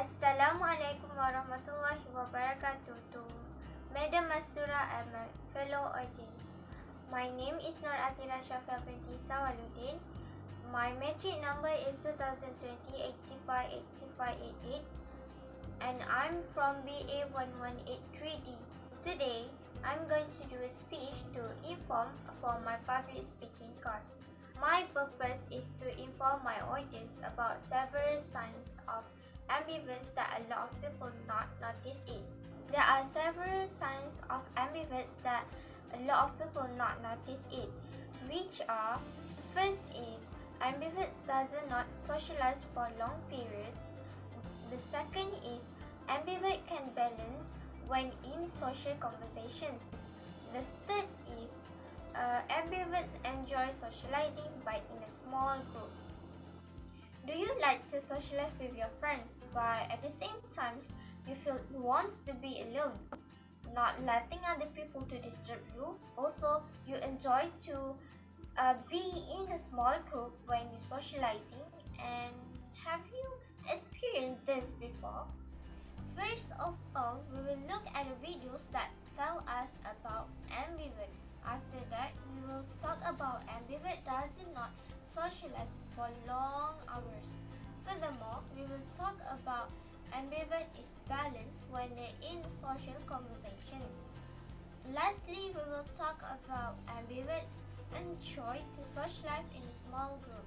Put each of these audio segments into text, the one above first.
Assalamualaikum warahmatullahi wabarakatuh to Madam MASTURA and my fellow audience. My name is ATHIRAH SYAFIAH binti SAWALUDDin. My metric number is 2020-858588 and I'm from BA 118-3D. Today, I'm going to do a speech to inform for my public speaking course. My purpose is to inform my audience about several signs of ambiverts that a lot of people not notice it. There are several signs of ambiverts that a lot of people not notice it, which are: first is ambiverts does not socialize for long periods. The second is ambivert can balance when in social conversations. The third is ambiverts enjoy socializing but in a small group. Do you like to socialize with your friends, but at the same time you feel you want to be alone, not letting other people to disturb you? Also, you enjoy to be in a small group when you're socializing, and have you experienced this before? First of all, we will look at the videos that tell us about ambivert. After that, we will talk about ambivert does not socialize for long hours. Furthermore, we will talk about ambivert is balanced when they're in social conversations. Lastly, we will talk about ambiverts enjoy to socialize in a small group.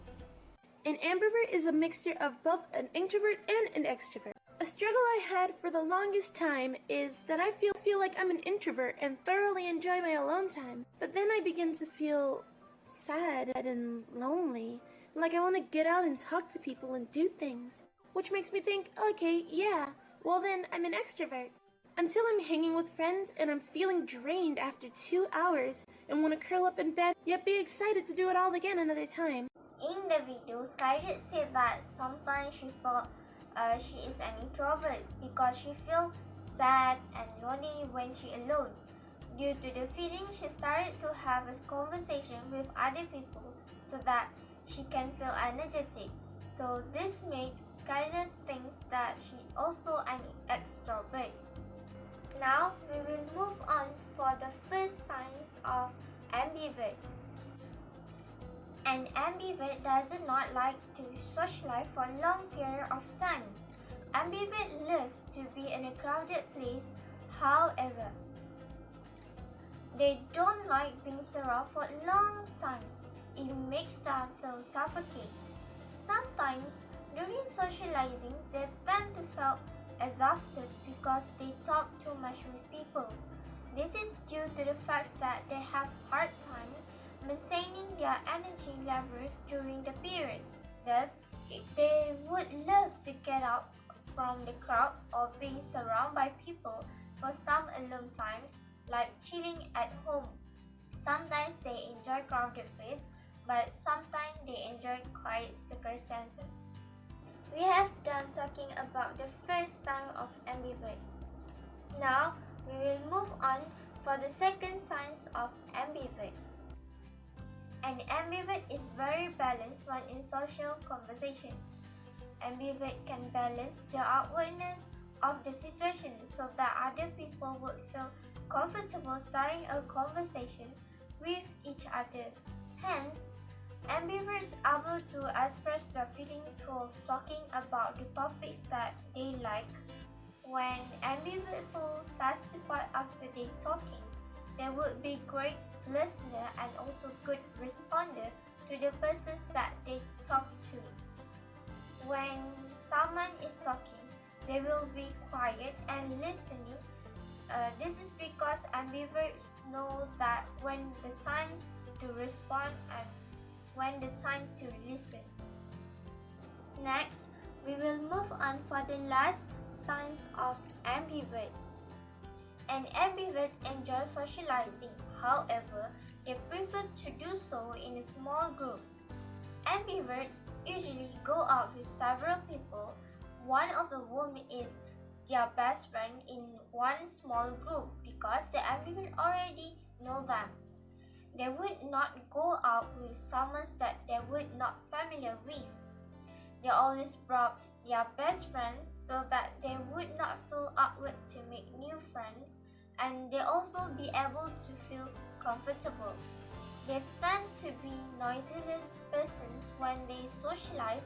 An ambivert is a mixture of both an introvert and an extrovert. A struggle I had for the longest time is that I feel like I'm an introvert and thoroughly enjoy my alone time, but then I begin to feel sad and lonely, like I want to get out and talk to people and do things, which makes me think, okay, yeah, well then I'm an extrovert. Until I'm hanging with friends and I'm feeling drained after 2 hours and want to curl up in bed, yet be excited to do it all again another time. In the video, Skydere said that sometimes she felt she is an introvert because she feels sad and lonely when she alone. Due to the feeling, she started to have a conversation with other people so that she can feel energetic. So this made Skydere think that she also an extrovert. Now we will move on for the first signs of ambivert. An ambivert does not like to socialize for a long period of time. Ambivert love to be in a crowded place, however, they don't like being surrounded for long times. It makes them feel suffocated. Sometimes, during socializing, they tend to feel exhausted because they talk too much with people. This is due to the fact that they have hard time maintaining their energy levels during the periods. Thus, they would love to get out from the crowd or being surrounded by people for some alone times, like chilling at home. Sometimes they enjoy crowded place, but sometimes they enjoy quiet circumstances. We have done talking about the first sign of ambivert. Now, we will move on for the second signs of ambivert. An ambivert is very balanced when in social conversation. Ambivert can balance the awkwardness of the situation so that other people would feel comfortable starting a conversation with each other. Hence, ambiverts are able to express their feeling through talking about the topics that they like. When ambivert feels satisfied after they talking, they would be great listener and also good responder to the persons that they talk to. When someone is talking, they will be quiet and listening. This is because ambiverts know that when the times to respond and when the time to listen. Next, we will move on for the last signs of ambivert. An ambivert enjoys socializing, however, they prefer to do so in a small group. Ambiverts usually go out with several people. One of the women is their best friend in one small group because the ambivert already know them. They would not go out with someone that they would not familiar with. They always brought their best friends so that they would not feel awkward to make new friends, and they also be able to feel comfortable. They tend to be noiseless persons when they socialize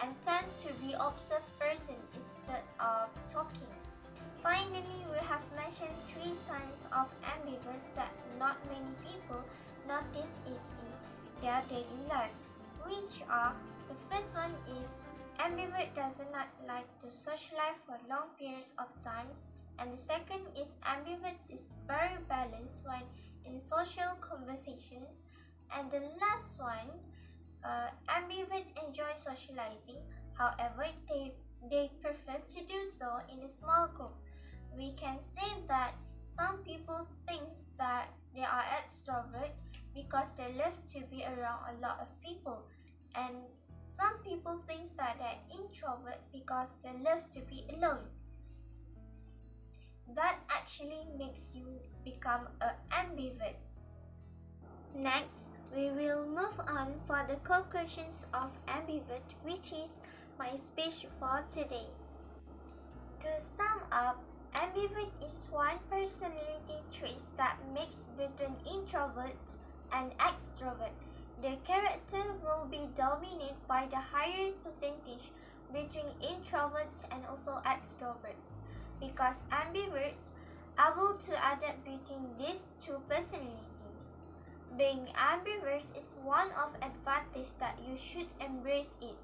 and tend to be observed person instead of talking. Finally, we have mentioned 3 signs of ambiverts that not many people notice it in their daily life, which are: the first one is ambivert does not like to socialize for long periods of times, and the second is ambivert is very balanced when in social conversations, and the last one, ambivert enjoy socializing, however they prefer to do so in a small group. We can say that some people think that they are extrovert because they love to be around a lot of people, and some people think that they're introvert because they love to be alone. That actually makes you become an ambivert. Next, we will move on for the conclusions of ambivert, which is my speech for today. To sum up, ambivert is one personality trait that mixes between introvert and extrovert. The character will be dominated by the higher percentage between introverts and also extroverts, because ambiverts are able to adapt between these two personalities. Being ambivert is one of advantage that you should embrace it.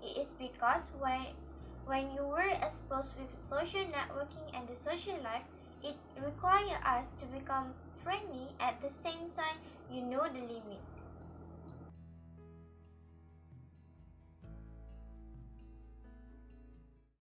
It is because when you were exposed with social networking and the social life, it requires us to become friendly at the same time you know the limits.